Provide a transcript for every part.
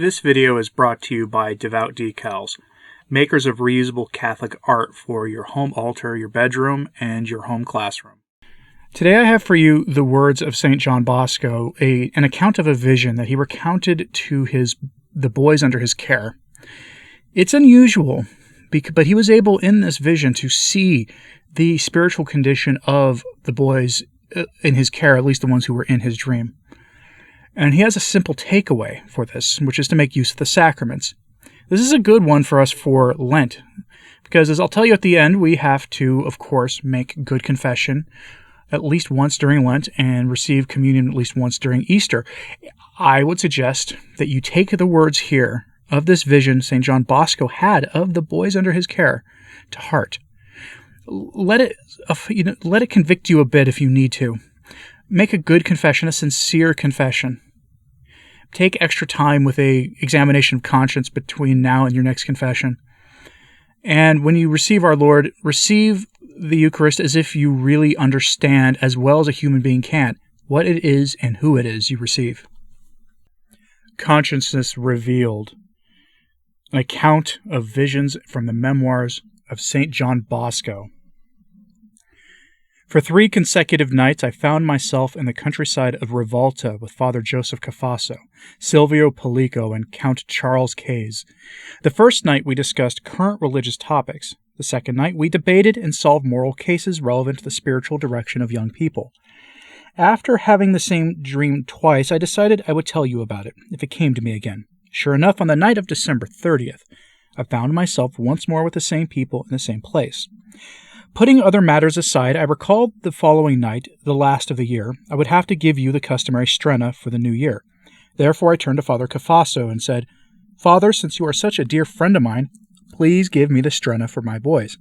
This video is brought to you by Devout Decals, makers of reusable Catholic art for your home altar, your bedroom, and your home classroom. Today I have for you the words of St. John Bosco, an account of a vision that he recounted to the boys under his care. It's unusual, but he was able in this vision to see the spiritual condition of the boys in his care, at least the ones who were in his dream. And he has a simple takeaway for this, which is to make use of the sacraments. This is a good one for us for Lent, because as I'll tell you at the end, we have to, of course, make good confession at least once during Lent and receive communion at least once during Easter. I would suggest that you take the words here of this vision St. John Bosco had of the boys under his care to heart. Let it convict you a bit if you need to. Make a good confession, a sincere confession. Take extra time with an examination of conscience between now and your next confession. And when you receive our Lord, receive the Eucharist as if you really understand, as well as a human being can, what it is and who it is you receive. Consciousness Revealed. An account of visions from the memoirs of St. John Bosco. For 3 consecutive nights, I found myself in the countryside of Rivalta with Father Joseph Cafasso, Silvio Pellico, and Count Charles Kays. The first night we discussed current religious topics. The second night we debated and solved moral cases relevant to the spiritual direction of young people. After having the same dream twice, I decided I would tell you about it, if it came to me again. Sure enough, on the night of December 30th, I found myself once more with the same people in the same place. Putting other matters aside, I recalled the following night, the last of the year, I would have to give you the customary strena for the new year. Therefore I turned to Father Cafasso and said, "Father, since you are such a dear friend of mine, please give me the strena for my boys."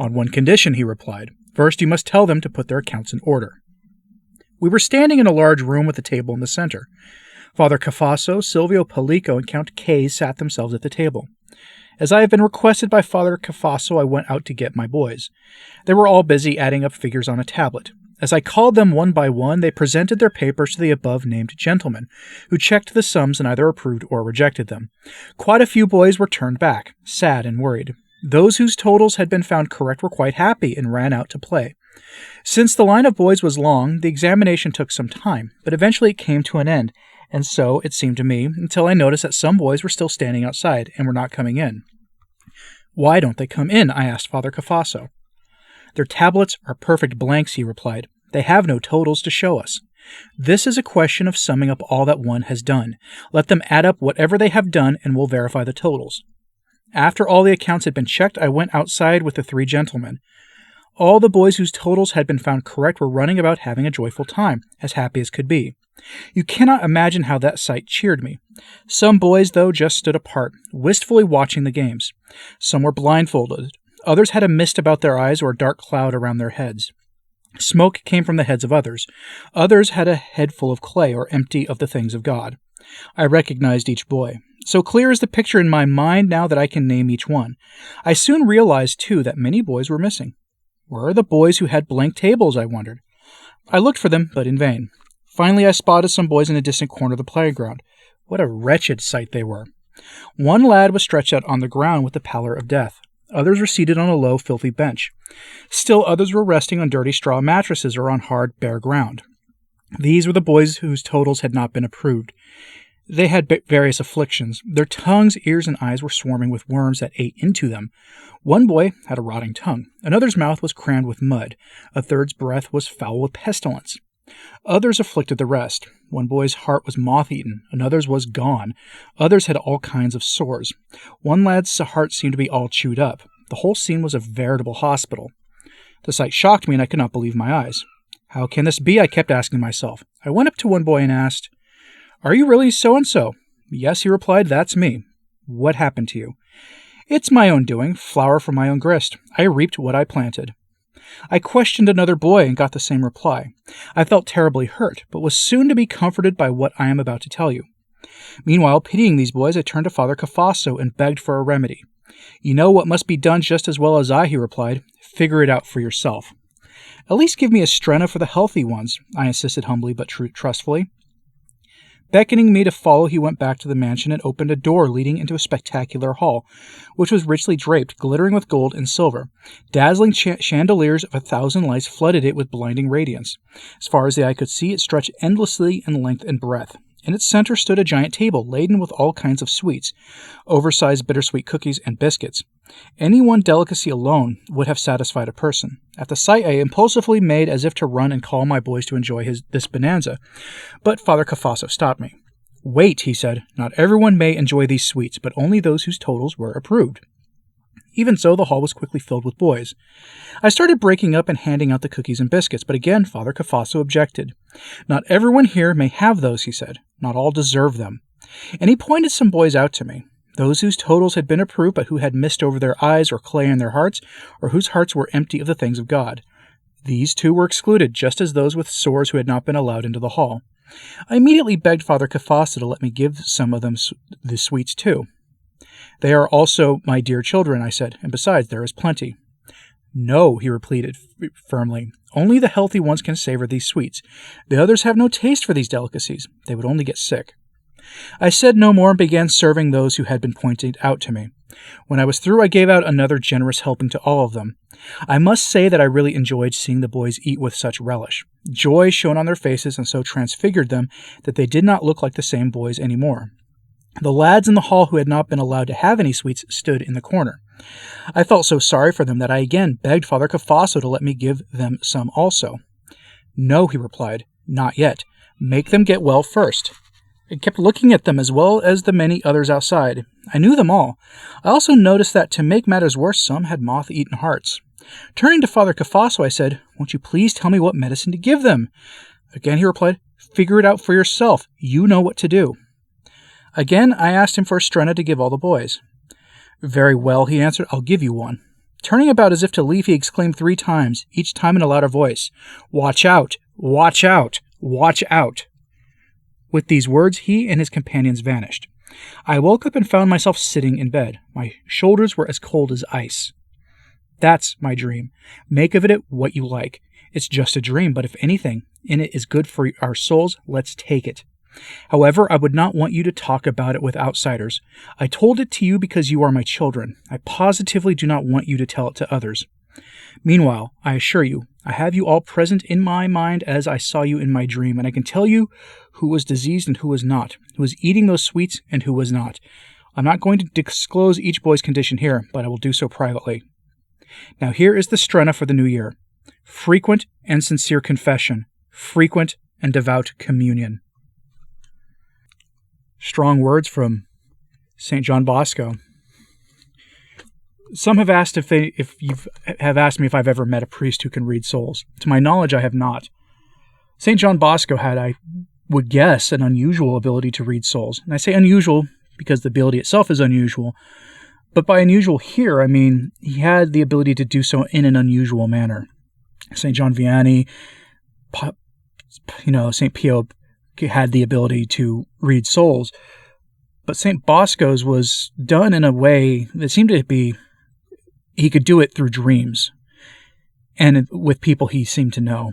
"On one condition," he replied. "First, you must tell them to put their accounts in order." We were standing in a large room with a table in the center. Father Cafasso, Silvio Pellico, and Count Kays sat themselves at the table. As I had been requested by Father Cafasso, I went out to get my boys. They were all busy adding up figures on a tablet. As I called them one by one, they presented their papers to the above-named gentleman, who checked the sums and either approved or rejected them. Quite a few boys were turned back, sad and worried. Those whose totals had been found correct were quite happy and ran out to play. Since the line of boys was long, the examination took some time, but eventually it came to an end, and so, it seemed to me, until I noticed that some boys were still standing outside and were not coming in. "Why don't they come in?" I asked Father Cafasso. "Their tablets are perfect blanks," he replied. "They have no totals to show us. This is a question of summing up all that one has done. Let them add up whatever they have done and we'll verify the totals." After all the accounts had been checked, I went outside with the 3 gentlemen. All the boys whose totals had been found correct were running about having a joyful time, as happy as could be. You cannot imagine how that sight cheered me. Some boys, though, just stood apart, wistfully watching the games. Some were blindfolded. Others had a mist about their eyes or a dark cloud around their heads. Smoke came from the heads of others. Others had a head full of clay or empty of the things of God. I recognized each boy. So clear is the picture in my mind now that I can name each one. I soon realized, too, that many boys were missing. Where are the boys who had blank tables, I wondered. I looked for them, but in vain. Finally, I spotted some boys in a distant corner of the playground. What a wretched sight they were. One lad was stretched out on the ground with the pallor of death. Others were seated on a low, filthy bench. Still others were resting on dirty straw mattresses or on hard, bare ground. These were the boys whose totals had not been approved. They had various afflictions. Their tongues, ears, and eyes were swarming with worms that ate into them. One boy had a rotting tongue. Another's mouth was crammed with mud. A third's breath was foul with pestilence. Others afflicted the rest. One boy's heart was moth-eaten, another's was gone. Others had all kinds of sores. One lad's heart seemed to be all chewed up. The whole scene was a veritable hospital. The sight shocked me, and I could not believe my eyes. "How can this be?" I kept asking myself. I went up to one boy and asked, "Are you really so-and-so?" "Yes," he replied, "that's me." "What happened to you?" "It's my own doing, flour from my own grist. I reaped what I planted." I questioned another boy and got the same reply. I felt terribly hurt, but was soon to be comforted by what I am about to tell you. Meanwhile, pitying these boys, I turned to Father Cafasso and begged for a remedy. "You know what must be done just as well as I," he replied. "Figure it out for yourself." "At least give me a strena for the healthy ones," I insisted humbly but trustfully. Beckoning me to follow, he went back to the mansion and opened a door leading into a spectacular hall, which was richly draped, glittering with gold and silver. Dazzling chandeliers of 1,000 lights flooded it with blinding radiance. As far as the eye could see, it stretched endlessly in length and breadth. In its center stood a giant table laden with all kinds of sweets, oversized bittersweet cookies and biscuits. Any one delicacy alone would have satisfied a person. At the sight, I impulsively made as if to run and call my boys to enjoy this bonanza, but Father Cafasso stopped me. "Wait," he said. "Not everyone may enjoy these sweets, but only those whose totals were approved." Even so, the hall was quickly filled with boys. I started breaking up and handing out the cookies and biscuits, but again Father Cafasso objected. "Not everyone here may have those," he said. "Not all deserve them." And he pointed some boys out to me. Those whose totals had been approved, but who had mist over their eyes or clay in their hearts, or whose hearts were empty of the things of God. These too were excluded, just as those with sores who had not been allowed into the hall. I immediately begged Father Cafasso to let me give some of them the sweets too. "They are also my dear children," I said, "and besides, there is plenty." "No," he repeated firmly. "Only the healthy ones can savor these sweets. The others have no taste for these delicacies. They would only get sick." I said no more and began serving those who had been pointed out to me. When I was through, I gave out another generous helping to all of them. I must say that I really enjoyed seeing the boys eat with such relish. Joy shone on their faces and so transfigured them that they did not look like the same boys any more. The lads in the hall who had not been allowed to have any sweets stood in the corner. I felt so sorry for them that I again begged Father Cafasso to let me give them some also. "No," he replied, "not yet. Make them get well first." I kept looking at them as well as the many others outside. I knew them all. I also noticed that, to make matters worse, some had moth-eaten hearts. Turning to Father Cafasso, I said, "Won't you please tell me what medicine to give them?" Again he replied, "Figure it out for yourself. You know what to do." Again I asked him for a strenna to give all the boys. "Very well," he answered, "I'll give you one." Turning about as if to leave, he exclaimed 3 times, each time in a louder voice, "Watch out! Watch out! Watch out!" With these words, he and his companions vanished. I woke up and found myself sitting in bed. My shoulders were as cold as ice. That's my dream. Make of it what you like. It's just a dream, but if anything in it is good for our souls, let's take it. However, I would not want you to talk about it with outsiders. I told it to you because you are my children. I positively do not want you to tell it to others. Meanwhile, I assure you, I have you all present in my mind as I saw you in my dream, and I can tell you who was diseased and who was not, who was eating those sweets and who was not. I'm not going to disclose each boy's condition here, but I will do so privately. Now here is the strenna for the new year. Frequent and sincere confession. Frequent and devout communion. Strong words from St. John Bosco. Some have asked if you have asked me if I've ever met a priest who can read souls. To my knowledge, I have not. St. John Bosco had, I would guess, an unusual ability to read souls. And I say unusual because the ability itself is unusual. But by unusual here, I mean he had the ability to do so in an unusual manner. St. John Vianney, St. Pio had the ability to read souls. But St. Bosco's was done in a way that seemed to be he could do it through dreams and with people he seemed to know.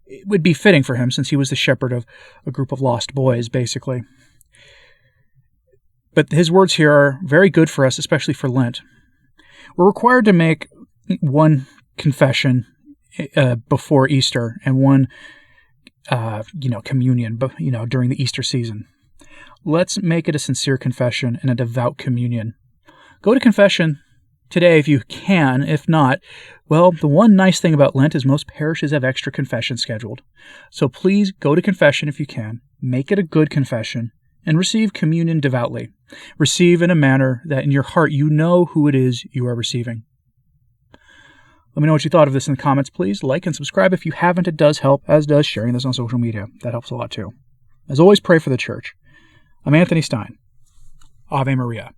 It would be fitting for him since he was the shepherd of a group of lost boys, basically. But his words here are very good for us, especially for Lent. We're required to make one confession before Easter and one communion, during the Easter season. Let's make it a sincere confession and a devout communion. Go to confession today if you can. If not, well, the one nice thing about Lent is most parishes have extra confession scheduled. So please go to confession if you can. Make it a good confession and receive communion devoutly. Receive in a manner that in your heart you know who it is you are receiving. Let me know what you thought of this in the comments, please. Like and subscribe if you haven't. It does help, as does sharing this on social media. That helps a lot too. As always, pray for the Church. I'm Anthony Stine. Ave Maria.